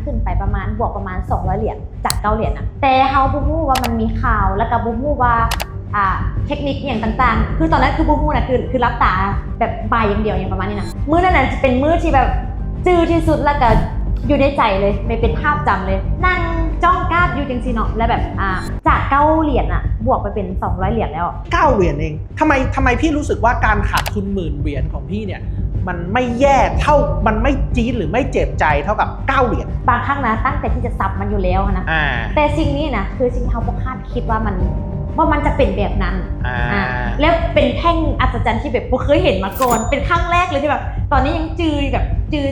ขึ้นไปประมาณบวกประมาณ200เหรียญจาก9เหรียญนะแต่เฮาบ่ฮู้ว่ามันมีข่าวแล้วก็บ่ฮู้ว่าเทคนิคอย่างต่างๆคือตอนนั้นคือบ่ฮู้นะคือรับตาแบบบายอย่างเดียวอย่างประมาณนี้นะมื้อนั้นน่ะจะเป็นมื้อที่แบบจื้อที่สุดแล้วก็อยู่ในใจเลยไม่เป็นภาพจำเลยนั่งจ้องการ์ดอยู่จังซี่เนาะแล้วแบบจาก9เหรียญอ่ะบวกไปเป็น200เหรียญแล้ว9เหรียญเองทำไมพี่รู้สึกว่าการขาดทุน10,000 เหรียญของพี่เนี่ยมันไม่แย่เท่ามันไม่จี๊ดหรือไม่เจ็บใจเท่ากับ9เหรียญบางครั้งนะตั้งแต่ที่จะซับมันอยู่แล้วนะแต่สิ่งนี้นะคือสิ่งที่เราบ่คาดคิดว่ามันจะเป็นแบบนั้นแล้วเป็นแท่งอัศจรรย์ที่แบบบ่เคยเห็นมาก่อนเป็นครั้งแรกเลยที่แบบตอนนี้ยังจือ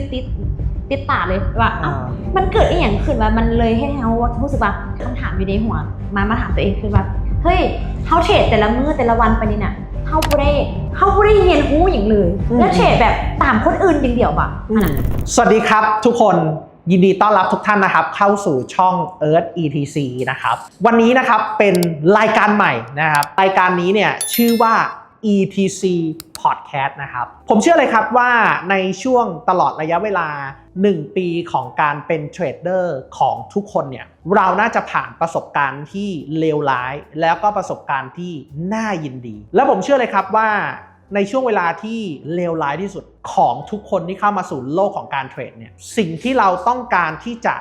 ติดตาเลยว่ามันเกิดอีหยังขึ้นว่ามันเลยให้เรารู้สึกว่าคำถามอยู่ในหัวมาถามตัวเองคือว่าเฮ้ยเฮาเทรดแต่ละมื้อแต่ละวันไปนี่น่ะเฮาบ่ได้เรียนรู้อย่างเลยแล้วเทรดแบบตามคนอื่นอย่างเดียวป่ะสวัสดีครับทุกคนยินดีต้อนรับทุกท่านนะครับเข้าสู่ช่อง Earth ETC นะครับวันนี้นะครับเป็นรายการใหม่นะครับรายการนี้เนี่ยชื่อว่า ETC Podcast นะครับผมเชื่อเลยครับว่าในช่วงตลอดระยะเวลา1 ปีของการเป็นเทรดเดอร์ของทุกคนเนี่ยเราน่าจะผ่านประสบการณ์ที่เลวร้ายแล้วก็ประสบการณ์ที่น่ายินดีและผมเชื่อเลยครับว่าในช่วงเวลาที่เลวร้ายที่สุดของทุกคนที่เข้ามาสู่โลกของการเทรดเนี่ยสิ่งที่เราต้องการที่จะ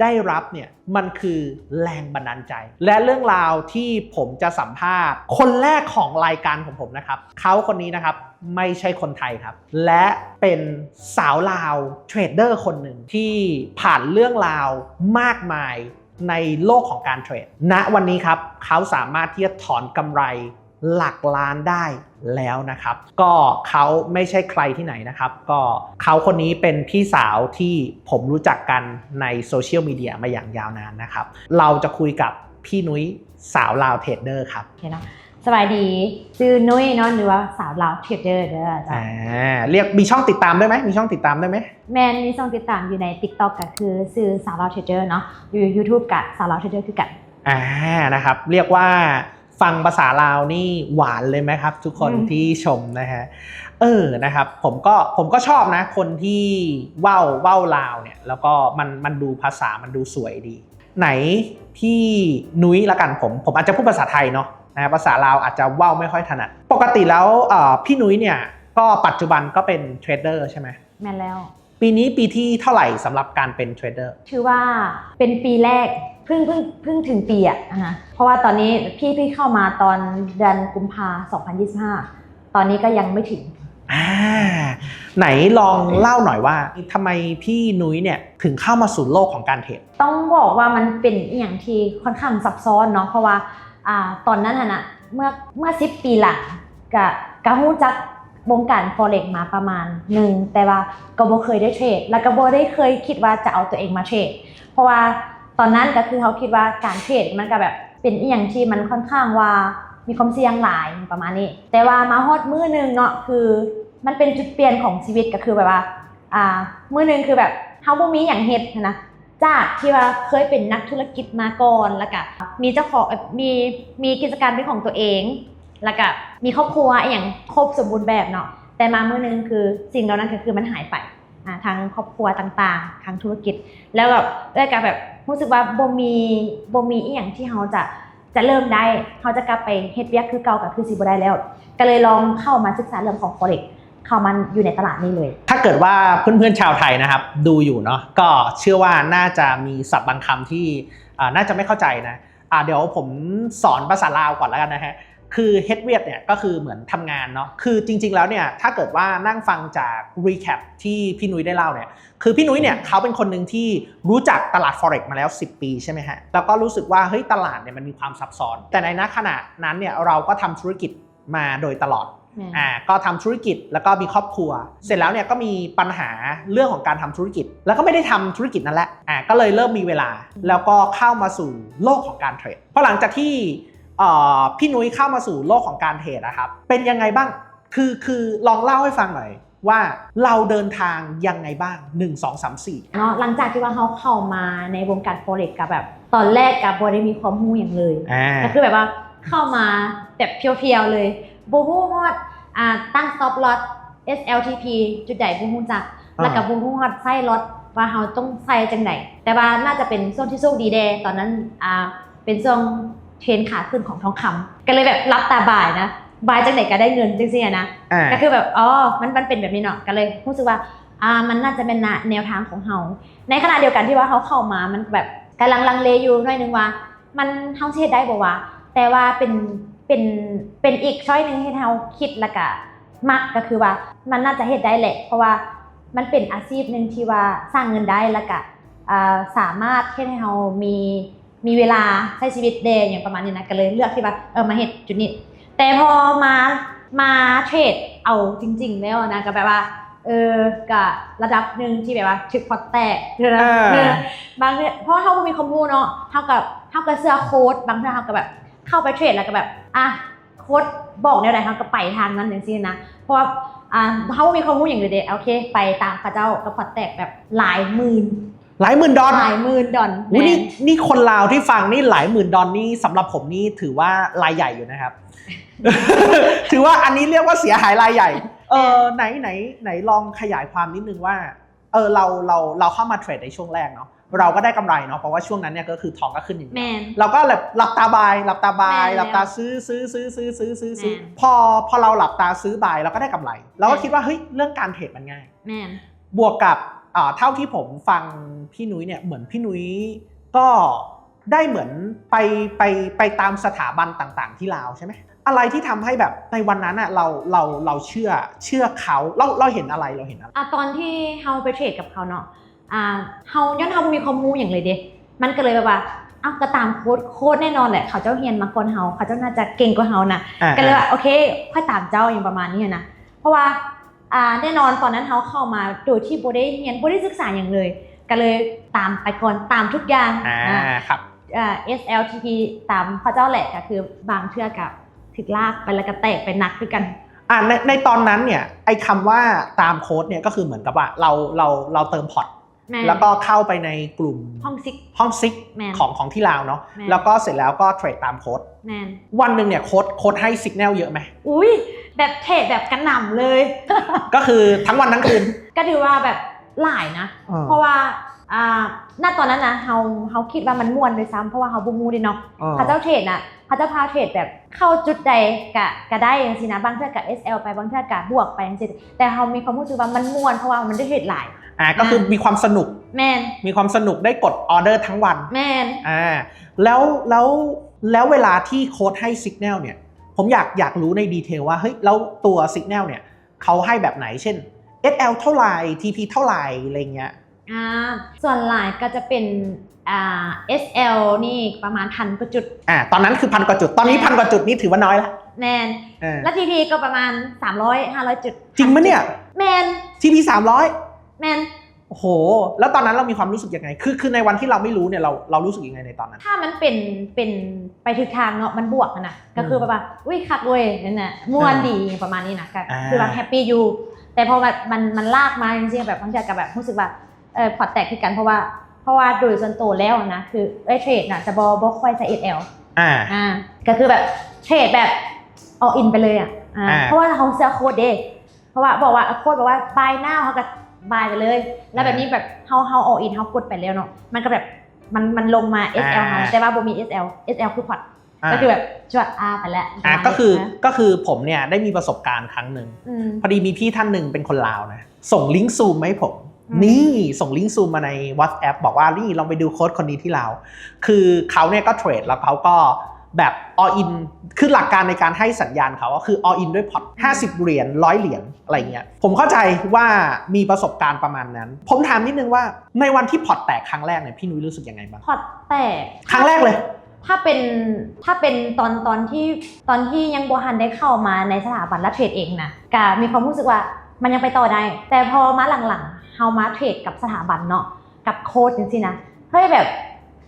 ได้รับเนี่ยมันคือแรงบันดาลใจและเรื่องราวที่ผมจะสัมภาษณ์คนแรกของรายการของผมนะครับเขาคนนี้นะครับไม่ใช่คนไทยครับและเป็นสาวลาวเทรดเดอร์คนหนึ่งที่ผ่านเรื่องราวมากมายในโลกของการเทรดณวันนี้ครับเขาสามารถที่จะถอนกำไรหลักล้านได้แล้วนะครับก็เขาไม่ใช่ใครที่ไหนนะครับก็เขาคนนี้เป็นพี่สาวที่ผมรู้จักกันในโซเชียลมีเดียมาอย่างยาวนานนะครับเราจะคุยกับพี่นุ้ยสาวลาวเทรดเดอร์ครับสบายดีชื่อนุ้ยเนาะหรือว่าสาวลาวเทรดเดอร์เด้อจ้ะเรียกมีช่องติดตามได้ไหมมีช่องติดตามได้ไหมแมนมีช่องติดตามอยู่ใน TikTok ก็คือชื่อสาวลาวเทรดเดอร์เนาะอยู่ YouTube กับสาวลาวเทรดเดอร์คือกันนะครับเรียกว่าฟังภาษาลาวนี่หวานเลยไหมครับทุกคนที่ชมนะฮะนะครับผมก็ชอบนะคนที่ว่าวลาวเนี่ยแล้วก็มันดูภาษามันดูสวยดีไหนพี่นุ้ยละกันผมอาจจะพูดภาษาไทยเนาะนะภาษาลาวอาจจะว่าวไม่ค่อยถนัดปกติแล้วพี่นุ้ยเนี่ยก็ปัจจุบันก็เป็นเทรดเดอร์ใช่ไหมแม่นแล้วปีนี้ปีที่เท่าไหร่สำหรับการเป็นเทรดเดอร์ถือว่าเป็นปีแรกเพิ่งถึงปีอ่ะนะเพราะว่าตอนนี้พี่เข้ามาตอนเดือนกุมภาพันธ์2025ตอนนี้ก็ยังไม่ถึงไหนลองเล่าหน่อยว่าทำไมพี่นุ้ยเนี่ยถึงเข้ามาสู่โลกของการเทรดต้องบอกว่ามันเป็นอย่างที่ค่อนข้างซับซ้อนเนาะเพราะว่าตอนนั้นนะเมื่อ10 ปีหลังก็รู้จักวงการ Forex มาประมาณนึงแต่ว่าก็บ่เคยได้เทรดแล้วก็บ่ได้เคยคิดว่าจะเอาตัวเองมาเทรดเพราะว่าตอนนั้นก็คือเขาคิดว่าการเทรดมันก็แบบเป็นอีหยังที่มันค่อนข้างว่ามีความเสี่ยงหลายประมาณนี้แต่ว่ามาฮอดมื้อนึงเนาะคือมันเป็นจุดเปลี่ยนของชีวิตก็คือแบบว่ามื้อนึงคือแบบเฮาบ่มีหยังเฮ็ดนะจากที่ว่าเคยเป็นนักธุรกิจมาก่อนแล้วก็มีเจ้าของมีกิจการเป็นของตัวเองแล้วก็มีครอบครัวอย่างครบสมบูรณ์แบบเนาะแต่มามื้อนึงคือสิ่งเหล่านั้นก็คือมันหายไปทางครอบครัวต่างๆทางธุรกิจแล้วแบบรู้สึกว่าบ่มีอีหยังที่เฮาจะเริ่มได้เฮาจะกลับไปเฮ็ดเวียกคือเก่าก็คือสิบ่ได้แล้วก็เลยลองเข้ามาศึกษาเรื่องของ Forex เข้ามาอยู่ในตลาดนี้เลยถ้าเกิดว่าเพื่อนๆชาวไทยนะครับดูอยู่เนาะก็เชื่อว่าน่าจะมีศัพท์บางคำที่น่าจะไม่เข้าใจนะเดี๋ยวผมสอนภาษาลาวก่อนแล้วกันนะฮะคือเฮดเวียดเนี่ยก็คือเหมือนทำงานเนาะคือจริงๆแล้วเนี่ยถ้าเกิดว่านั่งฟังจากรีแคปที่พี่นุ้ยได้เล่าเนี่ยคือพี่นุ้ยเนี่ยเขาเป็นคนหนึ่งที่รู้จักตลาด Forex มาแล้ว10 ปีใช่ไหมฮะแล้วก็รู้สึกว่าเฮ้ยตลาดเนี่ยมันมีความซับซ้อนแต่ในขณะนั้นเนี่ยเราก็ทำธุรกิจมาโดยตลอดก็ทำธุรกิจแล้วก็มีครอบครัวเสร็จแล้วเนี่ยก็มีปัญหาเรื่องของการทำธุรกิจแล้วก็ไม่ได้ทำธุรกิจนั่นแหละก็เลยเริ่มมีเวลาแล้วก็เข้ามาสู่โลกของการเทรดพอหลังจากที่พี่นุ้ยเข้ามาสู่โลกของการเทรดนะครับเป็นยังไงบ้างคือลองเล่าให้ฟังหน่อยว่าเราเดินทางยังไงบ้าง1 2 3 4เนาะหลังจากที่ว่าเขาเข้ามาในวงการ Forex กับแบบตอนแรกกับบ่ได้มีความรู้อย่างเลยก็คือแบบว่าเข้ามาแบบเพียวๆเลยบ่ฮู้ฮอดตั้ง stop loss SLTP จุดใหญ่บ่ฮู้จักแล้วก็บ่ฮู้ฮอดไส้ loss ว่าเฮาต้องใส่จังไดแต่ว่าน่าจะเป็นช่วงที่โชคดีแดตอนนั้นเป็นช่วงเทรนขาขึ้นของทองคำก็เลยแบบรับตาบ่ายนะบ่ายจังไดก็ได้เงินจังซี่นะก็คือแบบมันเป็นแบบนี้เนาะก็เลยรู้สึกว่ามันน่าจะเป็นแนวทางของเฮาในขณะเดียวกันที่ว่าเฮาเข้ามามันแบบกำลังลังเลอยู่หน่อยนึงว่ามันเฮาสิเฮ็ดได้บ่วะแต่ว่าเป็นอีกช้อยนึงให้เฮาคิดแล้วก็มักก็คือว่ามันน่าจะเฮ็ดได้แหละเพราะว่ามันเป็นอาชีพนึงที่ว่าสร้างเงินได้แล้วก็สามารถเฮ็ดให้เฮามีเวลาใช้ชีวิตได้อย่างประมาณนี้นะก็เลยเลือกที่ว่ามาเฮ็ดจุดนี้แต่พอมาเทรดเอาจริงๆแล้วนะก็แบบว่ากับระดับหนึ่งที่แบบว่าถึกพอแตกบางเพราะเฮาบ่มีข้อมูลเนาะเฮากับเสื้อโค้ดบางทีเฮาก็แบบเข้าไปเทรดแล้วก็แบบโค้ดบอกแนวใดเฮาก็ไปทางนั้นจังซี่นะเพราะว่าเฮาบ่มีข้อมูลอย่างเดียวโอเคไปตามเขาเจ้าก็พอแตกแบบหลายหมื่นดอลนี่คนลาวที่ฟังนี่หลายหมื่นดอลนี่สำหรับผมนี่ถือว่ารายใหญ่อยู่นะครับ ถือว่าอันนี้เรียกว่าเสียหายรายใหญ่ไหนลองขยายความนิดนึงว่าเราเข้ามาเทรดในช่วงแรกเนาะเราก็ได้กำไรเนาะเพราะว่าช่วงนั้นเนี่ยก็คือทองก็ขึ้นอย่างนี้เราก็แบบหลับตาบายหลับตาซื้อพอเราหลับตาซื้อบายเราก็ได้กำไรเราก็คิดว่าเฮ้ยเรื่องการเทรดมันง่ายบวกกับเท่าที่ผมฟังพี่นุ้ยเนี่ยเหมือนพี่นุ้ยก็ได้เหมือนไปตามสถาบันต่างๆที่ลาวใช่ไหมอะไรที่ทำให้แบบในวันนั้นอ่ะเราเชื่อเขาเราเห็นอะไรตอนที่เฮาไปเทรดกับเขาเนาะเฮาย้อนเฮามีข้อมูลอย่างเลยเด้มันก็เลยแบบว่าก็ตามโค้ดแน่นอนแหละเขาเจ้าเฮียนมาก่อนเฮาเขาเจ้าน่าจะเก่งกว่าเฮานะก็เลยว่าโอเคค่อยตามเจ้าอย่างประมาณนี้นะเพราะว่าแน่นอนตอนนั้นเฮาเข้ามาโดยที่บ่ได้เรียนบ่ได้ศึกษาอย่างเลยก็เลยตามไปก่อนตามทุกอย่างครับSLTP ตามพระเจ้าแหละก็คือบางเทื่อกับถึกลากไปแล้วก็แตกไปนักด้วยกันในตอนนั้นเนี่ยไอ้คำว่าตามโค้ดเนี่ยก็คือเหมือนกับว่าเราเติมพอร์ตแล้วก็เข้าไปในกลุ่มห้องซิกของที่ลาวเนาะแล้วก็เสร็จแล้วก็เทรดตามโค้ดวันหนึ่งเนี่ยโค้ดให้สิกแนลเยอะไหมอุ้ยแบบเทรดแบบกระหน่ำเลย ก็คือทั้งวันทั้งคืนก็ถือว่าแบบหลายนะเพราะว่าณตอนนั้นนะเฮาคิดว่ามันม่วนด้วยซ้ำเพราะว่าเฮาบ่มู้ดิเนาะพระเจ้าเทรดน่ะพระเจ้าพาเทรดแบบเข้าจุดใดก็ได้จังซี่นะบางเทื่อก็ SL ไปบางเทื่อก็บวกไปจังซี่แต่เฮามีความรู้สึกว่ามันม่วนเพราะว่ามันได้เทรดหลายก็คือมีความสนุกแม่นมีความสนุกได้กดออเดอร์ทั้งวันแม่นแล้วเวลาที่โค้ดให้สิกแนลเนี่ยผมอยากรู้ในดีเทลว่าเฮ้ยแล้วตัวสิกแนลเนี่ยเขาให้แบบไหนเช่น SL เท่าไหร่ TP เท่าไหร่อะไรเงี้ยส่วนหลายก็จะเป็นSL นี่ประมาณ1,000 กว่าจุดตอนนั้นคือ1,000 กว่าจุดตอนนี้1,000 กว่าจุดนี่ถือว่าน้อยละแมนแล้ว TP ก็ประมาณ300-500 จุดจริงมั้ยเนี่ยแมน TP 300แมนโอ้โหแล้วตอนนั้นเรามีความรู้สึกยังไงคือในวันที่เราไม่รู้เนี่ยเรารู้สึกยังไงในตอนนั้นถ้ามันเป็นไปทิศทางเนาะมันบวกนะก็คือแบบว่าอุ้ยคักเว้ยนั่นน่ะม่วนดีประมาณนี้นะก็คือแบบแฮปปี้อยู่แต่พอมันลากมาจริงๆแบบบางทีก็แบบรู้สึกว่าพอร์ตแตกที่กันเพราะว่าโดยส่วนตัวแล้วนะคือเทรดน่ะจะบ่ค่อยใช้ SL ก็คือแบบเทรดแบบเอาอินไปเลยเพราะว่าเขาเสื้อโค้ดเด้เพราะว่าบอกว่าโค้ดบอกว่า buy now เขาก็บายไปเลยแล้วแบบนี้แบบเฮาเอาอินเฮากดไปแล้วเนาะมันก็แบบมันลงมา SL มาแต่ว่าบ่มี SL คือพอร์ตก็คือแบบจวดไปแล้วก็คือผมเนี่ยได้มีประสบการณ์ครั้งนึงพอดีมีพี่ท่านนึงเป็นคนลาวนะส่งลิงก์ซูมมาให้ผมนี่ส่งลิงก์ซูมมาใน WhatsApp บอกว่านี่ลองไปดูโค้ดคนนี้ที่ลาวคือเขาเนี่ยก็เทรดแล้วเขาก็แบบ all in คือหลักการในการให้สัญญาณเขาก็คือ all in ด้วยพอร์ต50 เหรียญ100 เหรียญอะไรเงี้ยผมเข้าใจว่ามีประสบการณ์ประมาณนั้นผมถามนิดนึงว่าในวันที่พอร์ตแตกครั้งแรกเนี่ยพี่นุ้ยรู้สึกยังไงบ้างพอร์ตแตกครั้งแรกเลยถ้าเป็นตอนที่ยังบ่ทันได้เข้ามาในสถาบันและเทรดเองนะก็มีความรู้สึกว่ามันยังไปต่อได้แต่พอมาหลังๆเฮามาเทรดกับสถาบันเนาะกับโค้ชจังซี่นะเฮ้ยแบบ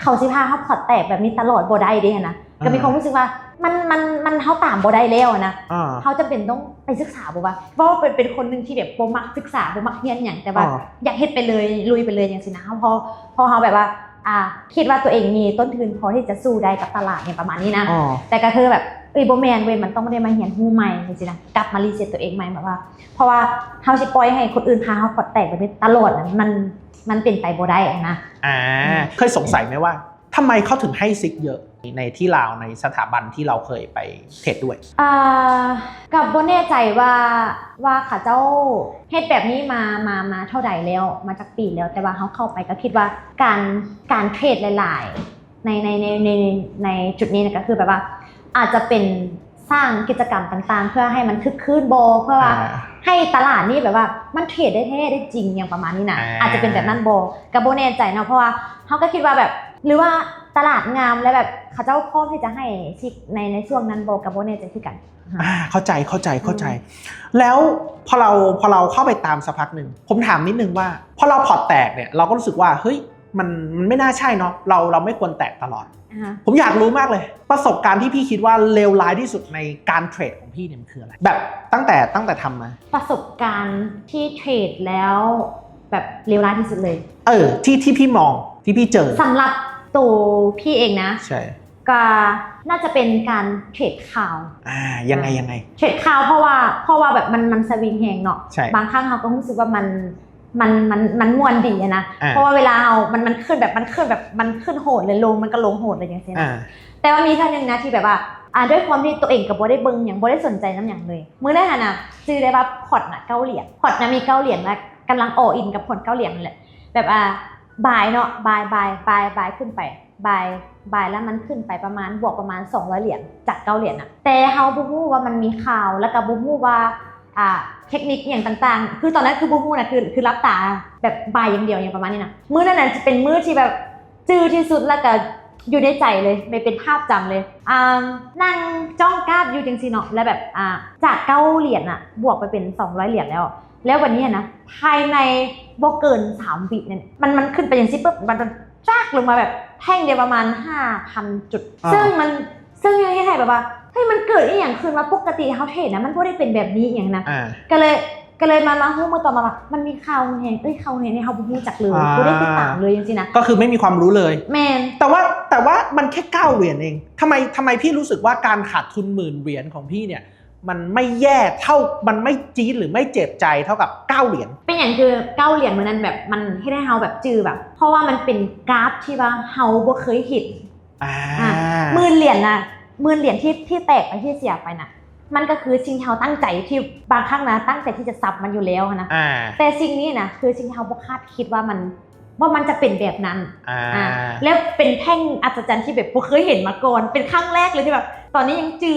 เขาสิพาเฮาพอร์ตแตกแบบนี้ตลอดบ่ได้เด้นะก็มีความรู้สึกว่ามันเฮาตามบ่ได้แล้วนะเฮาจำเป็นต้องไปศึกษาบ่ว่าเพราะว่าเป็นคนนึงที่แบบบ่มักศึกษาบ่มักเรียนหยังแต่ว่าอยากเฮ็ดไปเลยลุยไปเลยจังซี่นะพอเฮาแบบว่าคิดว่าตัวเองมีต้นทุนพอที่จะสู้ได้กับตลาดเนี่ยประมาณนี้นะแต่ก็คือแบบ บ่แม่นเว้ยมันต้องไม่ได้มาเรียนรู้ใหม่จริงๆนะกลับมารีเซ็ตตัวเองใหม่แบบว่าเพราะว่าเฮาสิปล่อยให้คนอื่นพาเฮาพอดแตกแบบนี้ตลอดมันเป็นไปบ่ได้นะเคยสงสัยไหมว่าทำไมเขาถึงให้ซิกเยอะในที่ลาวในสถาบันที่เราเคยไปเทรดด้วยกับบ่แน่ใจว่าเขาเจ้าเฮ็ดแบบนี้มาเท่าใดแล้วมาจากปีแล้วแต่ว่าเฮาเข้าไปก็คิดว่าการเทรดหลายๆในจุดนี้ก็คือแบบว่าอาจจะเป็นสร้างกิจกรรมต่างๆเพื่อให้มันคึกคืนโบเพื่อว่าให้ตลาดนี่แบบว่ามันเทรดได้แท้ได้จริงอย่างประมาณนี้นะอาจจะเป็นแบบนั้นโบกับโบแน่ใจเนาะเพราะว่าเขาก็คิดว่าแบบหรือว่าตลาดงามและแบบเขาเจ้าพร้อมที่จะให้ชิกในช่วงนั้นโบกับโบแน่ใจคือกันเข้าใจแล้วพอเราเข้าไปตามสักพักหนึ่งผมถามนิดนึงว่าพอเราพอร์ตแตกเนี่ยเราก็รู้สึกว่าเฮ้ยมันไม่น่าใช่เนาะเราไม่ควรแตกตลอดผมอยากรู้มากเลยประสบการณ์ที่พี่คิดว่าเลวร้ายที่สุดในการเทรดของพี่เนี่ยมันคืออะไรแบบตั้งแต่ทำมาประสบการณ์ที่เทรดแล้วแบบเลวร้ายที่สุดเลยที่พี่มองที่พี่เจอสำหรับตัวพี่เองนะใช่ก็น่าจะเป็นการเทรดข่าวยังไงเทรดข่าวเพราะว่าแบบมันสวิงแฮงเนาะบางครั้งเราก็รู้สึกว่ามันม่วนดีนะเพราะว่าเวลามันขึ้นแบบมันขึ้นโหดเลยลงมันก็ลงโหดเลยอย่างเงี้ยแต่ว่ามีครั้งนึงนะที่แบบว่าด้วยความที่ตัวเองกับบ่ได้เบิ่งอย่างบ่ได้สนใจน้ำอย่างเลยมื้อนั้นน่ะซื้อได้ว่าพอร์ตน่ะ9เหรียญพอร์ตน่ะมี9เหรียญแล้วกำลังอออินกับพอร์ต9เหรียญนั่นแหละแบบบายเนาะบายขึ้นไปบายแล้วมันขึ้นไปประมาณบวกประมาณ200เหรียญจาก9เหรียญน่ะแต่เฮาบ่ฮู้ว่ามันมีข่าวแล้วก็บ่ฮู้ว่าเทคนิคอย่างต่างๆคือตอนนั้นคือบูมูนะคือรับตาแบบบายอย่างเดียวอย่างประมาณนี้นะมื้อนั้นน่ะจะเป็นมื้อที่แบบจื้อที่สุดแล้วก็อยู่ในใจเลยไม่เป็นภาพจำเลยนั่งจ้องกราฟอยู่จังซี่เนาะแล้วแบบจาก9เหรียญน่ะบวกไปเป็น200เหรียญแล้ววันนี้นะภายในบ่เกิน3วิเนี่ยมันขึ้นไปอย่างซี่ปุ๊บมันจักลงมาแบบแท่งเดียวประมาณ 5,000 จุดซึ่งยังให้แบบว่าเฮ้ยมันเกิดอีหยังขึ้นมาปกติเฮาเทรดนะมันบ่ได้เป็นแบบนี้อย่างนะก็เลยมาฮู้มื้อต่อมาว่ามันมีข่าวแฮงข่าวแฮงนี่เฮาบ่ฮู้จักเลยบ่ได้ติดตามเลยจังซี่นะก็คือไม่มีความรู้เลยแม่นแต่ว่ามันแค่9เหรียญเองทำไมพี่รู้สึกว่าการขาดทุน10,000เหรียญของพี่เนี่ยมันไม่แย่เท่ามันไม่จี๊ดหรือไม่เจ็บใจเท่ากับ9เหรียญเป็นอย่างคือ9เหรียญมื้อนั้นแบบมันเฮ็ดให้เฮาแบบจื้อแบบเพราะว่ามันเป็นกราฟที่ว่าเฮาบ่เคยเห็น10,000เหรียญน่ะ10,000เหรียญที่แตกไปที่เสียไปน่ะมันก็คือสิ่งที่เราตั้งใจที่บางครั้งนะตั้งใจที่จะซับมันอยู่แล้วนะแต่สิ่งนี้นะคือสิ่งที่เราบ่คาดคิดว่ามันจะเป็นแบบนั้นแล้วเป็นแท่งอัศจรรย์ที่แบบบ่เคยเห็นมาก่อนเป็นครั้งแรกเลยที่แบบตอนนี้ยังจื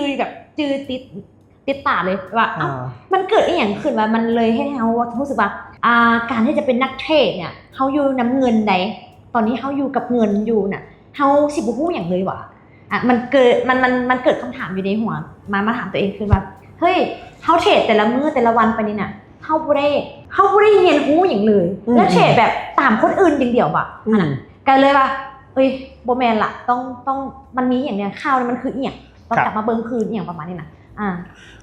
อติดตาเลยว่ามันเกิดอีหยังขึ้นว่ามันเลยให้เรารู้สึกว่าการที่จะเป็นนักเทรดเนี่ยเฮาอยู่นำเงินใดตอนนี้เฮาอยู่กับเงินอยู่น่ะเฮาสิบ่ฮู้หยังเลยว่ะมันเกิดคำถามอยู่ในหัวมาถามตัวเองคือว่าเฮ้ยเฮาเทรดแต่ละมื้อแต่ละวันไปนี่น่ะเฮาบ่ได้เรียนรู้หยังเลยแล้วเทรดแบบตามคนอื่นอย่างเดียวบ่ก็เลยว่าเอ้ยบ่แม่นล่ะต้องมันมีอย่างเนี้ยข่าวมันคืออีหยังต้องกลับมาเบิ่งคืนอีหยังประมาณนี้นะ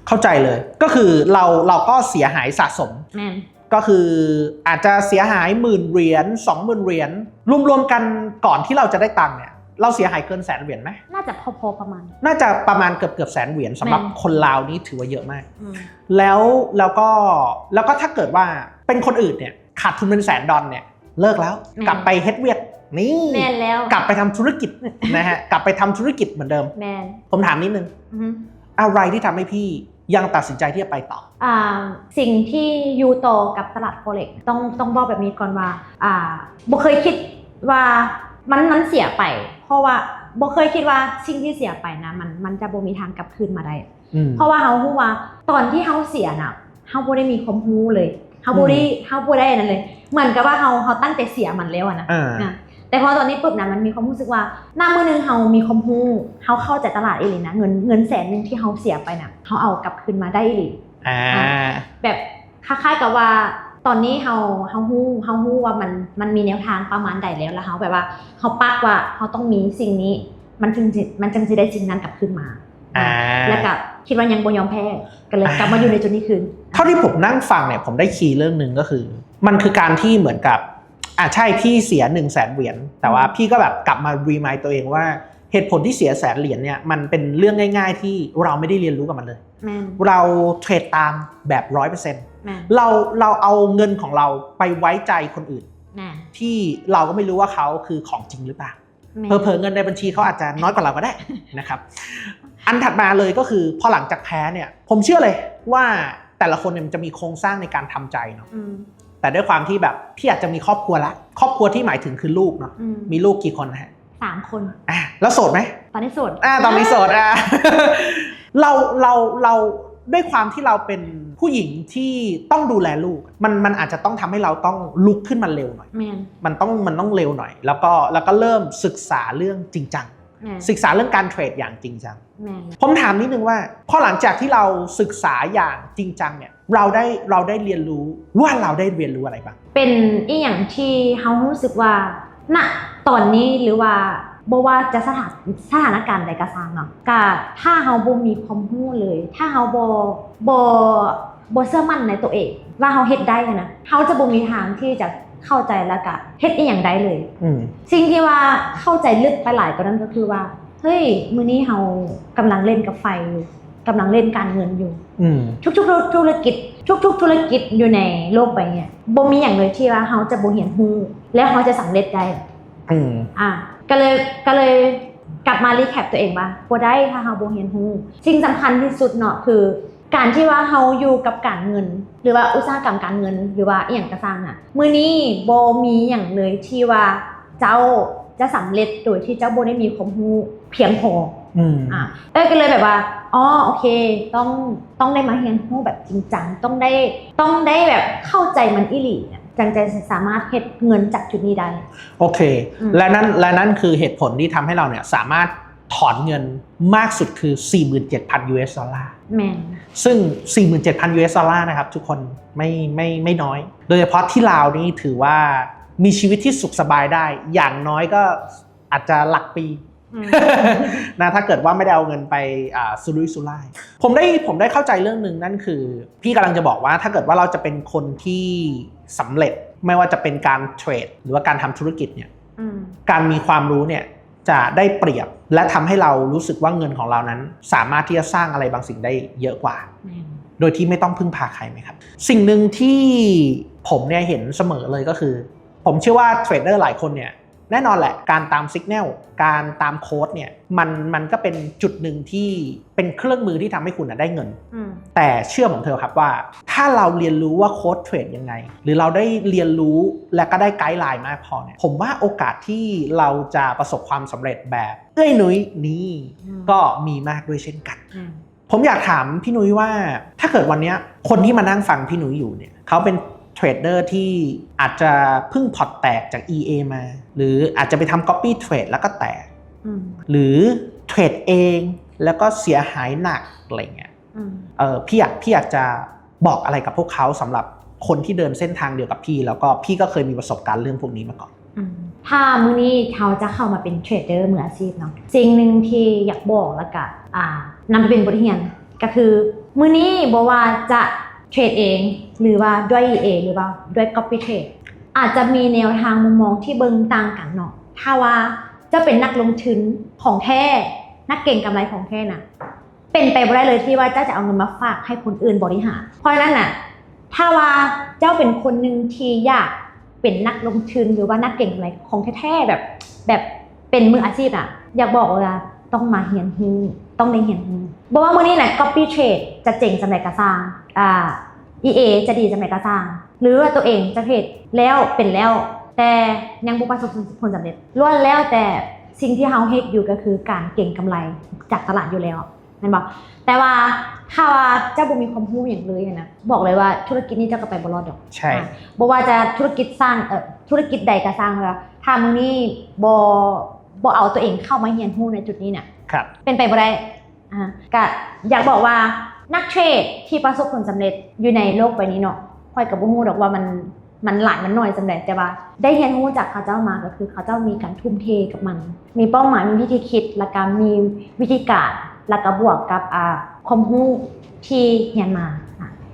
เข้าใจเลยก็คือเราก็เสียหายสะสมแม่นก็คืออาจจะเสียหาย10,000เหรียญ 20,000เหรียญรวมๆกันก่อนที่เราจะได้ตังค์เนี่ยเราเสียหายเกิน100,000เหรียญไหมน่าจะพอประมาณน่าจะประมาณเกือบ100,000เหรียญสำหรับคนลาวนี้ถือว่าเยอะมากแล้วก็ถ้าเกิดว่าเป็นคนอื่นเนี่ยขาดทุนเป็น$100,000เนี่ยเลิกแล้วกลับไปเฮ็ดเวียกนี่แม่นแล้วกลับไปทำธุรกิจนะฮะกลับไปทำธุรกิจเหมือนเดิมแม่นผมถามนิดนึงอะไรที่ทำให้พี่ยังตัดสินใจที่จะไปต่อสิ่งที่ยูโตกับตลาดโฟเร็กซ์ต้องบอกแบบนี้ก่อนว่าบ่เคยคิดว่ามันเสียไปเพราะว่าบ่เคยคิดว่าสิ่งที่เสียไปนะมันจะบ่มีทางกลับคืนมาได้เพราะว่าเฮาฮู้ว่าตอนที่เฮาเสียน่ะเฮาบ่ได้มีความรู้เลยเฮาบ่ได้นั่นเลยเหมือนกับว่าเฮาตั้งแต่เสียมันแล้วนะแต่พอตอนนี้ปุ๊บนะมันมีความรู้สึกว่าหน้ามื้อนึงเฮามีความรู้เฮาเข้าใจตลาดอีหลีนะเงิน100,000ที่เฮาเสียไปน่ะเฮาเอากลับคืนมาได้อีหลีแบบคล้ายๆกับว่าตอนนี้เฮาฮู้ว่ามันมีแนวทางประมาณใดแล้วเฮาแบบว่าเฮาปักว่าเฮาต้องมีสิ่งนี้มันจึงสิได้สิ่งนั้นกลับคืนมาแล้วก็คิดว่ายังบ่ยอมแพ้ก็เลยกลับมาอยู่ในจุดนี้คืนเท่าที่ผมนั่งฟังเนี่ยผมได้คีย์เรื่องนึงก็คือมันคือการที่เหมือนกับใช่พี่เสีย100,000เหรียญแต่ว่าพี่ก็แบบกลับมารีมายด์ตัวเองว่าเห เหตุผลที่เสียแสนเหรียญเนี่ยมันเป็นเรื่องง่ายๆที่เราไม่ได้เรียนรู้กับมันเลย แม่น เราเทรดตามแบบ 100% เราเอาเงินของเราไปไว้ใจคนอื่น แม่น ที่เราก็ไม่รู้ว่าเขาคือของจริงหรือเปล่า แม่น เผลอๆเงินในบัญชีเขาอาจจะน้อยกว่าเราก็ได้ นะครับอันถัดมาเลยก็คือพอหลังจากแพ้เนี่ยผมเชื่อเลยว่าแต่ละคนเนี่ยมันจะมีโครงสร้างในการทำใจเนาะ อืม แต่ด้วยความที่แบบพี่อาจจะมีครอบครัวละครอบครัวที่หมายถึงคือลูกเนาะ อืม มีลูกกี่คนนะฮะ 3 คน แล้วโสดไหม ตอนนี้โสด ตอนนี้โสด เราด้วยความที่เราเป็นผู้หญิงที่ต้องดูแลลูกมันอาจจะต้องทำให้เราต้องลุกขึ้นมาเร็วหน่อย แม่น มันต้องเร็วหน่อยแล้วก็เริ่มศึกษาเรื่องจริงจัง แม่น ศึกษาเรื่องการเทรดอย่างจริงจัง แม่น ผมถามนิดนึงว่าพอหลังจากที่เราศึกษาอย่างจริงจังเนี่ยเราได้เรียนรู้ว่าเราได้เรียนรู้อะไรบ้าง เป็นอีหยังที่เฮารู้สึกว่าณตอนนี้หรือว่าบ่ว่าจะสถานการณ์ใดก็ตามเนาะก็ถ้าเฮาบ่มีความรู้เลย ถ้าเฮาบ่เชื่อมั่นในตัวเองว่าเฮาเฮ็ดได้นะเฮาจะบ่มีทางที่จะเข้าใจแล้วก็เฮ็ดอีหยังได้เลย สิ่งที่ว่าเข้าใจลึกไปหลายกว่านั้นก็คือว่าเฮ้ยมื้อนี้เฮากำลังเล่นกับไฟอยู่กำลังเล่นการเงินอยู่ทุกๆธุรกิจทุกๆธุรกิจอยู่ในโลกใบนี้บ่มีอย่างเลยที่ว่าเฮาจะบ่เห็นฮู้แล้วเฮาจะสำเร็จได้ก็เลยกลับมารีแคปตัวเองว่าบ่ได้ถ้าเฮาบ่เห็นฮู้สิ่งสำคัญที่สุดเนาะคือการที่ว่าเฮาอยู่กับการเงินหรือว่าอุตสาหกรรมการเงินหรือว่าอีหยังก็ตามน่ะมื้อนี้บ่มีหยังเลยที่ว่าเจ้าจะสำเร็จโดยที่เจ้าบ่ได้มีความรู้เพียงพอก็เลยแบบว่าโอเคต้องได้มาเรียนรู้แบบจริงจังต้องได้แบบเข้าใจมันอีหลีจังจะสามารถเฮ็ดเงินจากจุดนี้ได้โอเคและนั่นคือเหตุผลที่ทำให้เราเนี่ยสามารถถอนเงินมากสุดคือ 47,000 US ดอลลาร์แม่นซึ่ง 47,000 US ดอลลาร์นะครับทุกคนไม่น้อยโดยเฉพาะที่ลาวนี่ถือว่ามีชีวิตที่สุขสบายได้อย่างน้อยก็อาจจะหลักปีนะถ้าเกิดว่าไม่ได้เอาเงินไปสุรุ่ยสุร่ายผมได้เข้าใจเรื่องนึงนั่นคือพี่กำลังจะบอกว่าถ้าเกิดว่าเราจะเป็นคนที่สำเร็จไม่ว่าจะเป็นการเทรดหรือว่าการทำธุรกิจเนี่ยการมีความรู้เนี่ยจะได้เปรียบและทำให้เรารู้สึกว่าเงินของเรานั้นสามารถที่จะสร้างอะไรบางสิ่งได้เยอะกว่าโดยที่ไม่ต้องพึ่งพาใครไหมครับสิ่งหนึ่งที่ผมเนี่ยเห็นเสมอเลยก็คือผมเชื่อว่าเทรดเดอร์หลายคนเนี่ยแน่นอนแหละการตามสัญญาณการตามโค้ดเนี่ยมันก็เป็นจุดหนึ่งที่เป็นเครื่องมือที่ทำให้คุณได้เงินแต่เชื่อผมเถอะครับว่าถ้าเราเรียนรู้ว่าโค้ดเทรดยังไงหรือเราได้เรียนรู้และก็ได้ไกด์ไลน์มากพอเนี่ยผมว่าโอกาสที่เราจะประสบความสำเร็จแบบนุ้ยนี่ก็มีมากด้วยเช่นกันผมอยากถามพี่นุ้ยว่าถ้าเกิดวันนี้คนที่มานั่งฟังพี่นุ้ยอยู่เนี่ยเขาเป็นเทรดเดอร์ที่อาจจะเพิ่งพอร์ตแตกจาก EA มาหรืออาจจะไปทำ copy trade แล้วก็แตกหรือเทรดเองแล้วก็เสียหายหนักอะไรเงี้ยพี่อยากจะบอกอะไรกับพวกเขาสำหรับคนที่เดินเส้นทางเดียวกับพี่แล้วก็พี่ก็เคยมีประสบการณ์เรื่องพวกนี้มาก่อนถ้ามื้อนี้เขาจะเข้ามาเป็นเทรดเดอร์มืออาชีพเนาะสิ่งหนึ่งที่อยากบอกแล้วก็นำไปเป็นบทเรียนก็คือมื้อนี้บอกว่าจะเทรดเองหรือว่าด้วย EA หรือว่าด้วย copy trade อาจจะมีแนวทางมุมมองที่เบิ่งต่างกันเนาะถ้าว่าจะเป็นนักลงทุนของแท้นักเก่งกำไรของแท้น่ะเป็นไปบ่ได้เลยที่ว่าเจ้าจะเอาเงินมาฝากให้คนอื่นบริหารเพราะฉะนั้นน่ะถ้าว่าเจ้าเป็นคนนึงที่อยากเป็นนักลงทุนหรือว่านักเก่งกำไรของแท้ๆแบบเป็นมืออาชีพน่ะอยากบอกว่าต้องมาเรียนรู้ต้องได้เรียนรู้บอกว่ามื้อนี้น่ะ copy trade จะเจ๋งจังได๋ก็สร้างEA จะดีจังได๋ก็สร้างหรือว่าตัวเองจะเทรดแล้วเป็นแล้วแต่ยังบ่ประสบผลสำเร็จล้วนแล้วแต่สิ่งที่เฮาเฮ็ดอยู่ก็คือการเก็งกำไรจากตลาดอยู่แล้วแม่นบ่แต่ว่าถ้าว่าเจ้าบ่มีความรู้หยังเลยนะบอกเลยว่าธุรกิจนี้เจ้าก็ไปบ่รอดดอกใช่บ่ว่าจะธุรกิจสร้างธุรกิจใดก็สร้างแล้วถ้ามื้อนี้บ่เอาตัวเองเข้ามาเรียนรู้ในจุดนี้เนี่ยเป็นไปบ่ได้ก็อยากบอกว่านักเทรดที่ประสบผลสำเร็จอยู่ในโลกใบนี้เนาะค่อยกับบ่ฮู้ดอกว่ามันหลายมันน้อยจังได๋แต่ว่าได้เรียนรู้จากเขาเจ้ามาก็คือเขาเจ้ามีการทุ่มเทกับมันมีเป้าหมายมีวิธีคิดและการมีวิธีการแล้วก็บวกกับความรู้ที่เรียนมา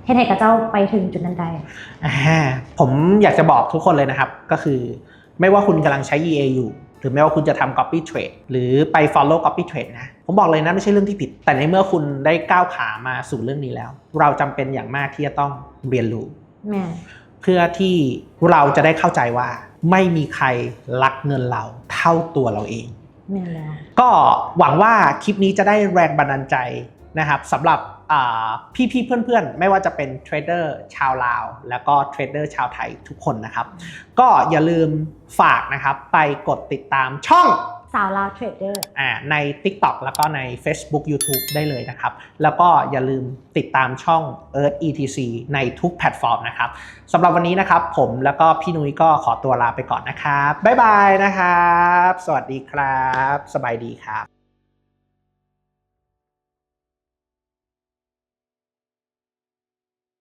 เฮ็ดให้กับเจ้าไปถึงจุดนั้นได้ผมอยากจะบอกทุกคนเลยนะครับก็คือไม่ว่าคุณกำลังใช้ EA อยู่ หรือแม้ว่าคุณจะทำ copy trade หรือไป follow copy trade นะผมบอกเลยนะไม่ใช่เรื่องที่ผิดแต่ในเมื่อคุณได้ก้าวขามาสู่เรื่องนี้แล้วเราจำเป็นอย่างมากที่จะต้องเรียนรู้เพื่อที่เราจะได้เข้าใจว่าไม่มีใครรักเงินเราเท่าตัวเราเองก็หวังว่าคลิปนี้จะได้แรงบันดาลใจนะครับสำหรับพี่ๆเพื่อนๆไม่ว่าจะเป็นเทรดเดอร์ชาวลาวแล้วก็เทรดเดอร์ชาวไทยทุกคนนะครับก็อย่าลืมฝากนะครับไปกดติดตามช่องสาวลาวเทรดเดอร์ใน TikTok แล้วก็ใน Facebook YouTube ได้เลยนะครับแล้วก็อย่าลืมติดตามช่อง Earth ETC ในทุกแพลตฟอร์มนะครับสำหรับวันนี้นะครับผมแล้วก็พี่นุ้ยก็ขอตัวลาไปก่อนนะครับบ๊ายบายนะครับสวัสดีครับสบายดีครับ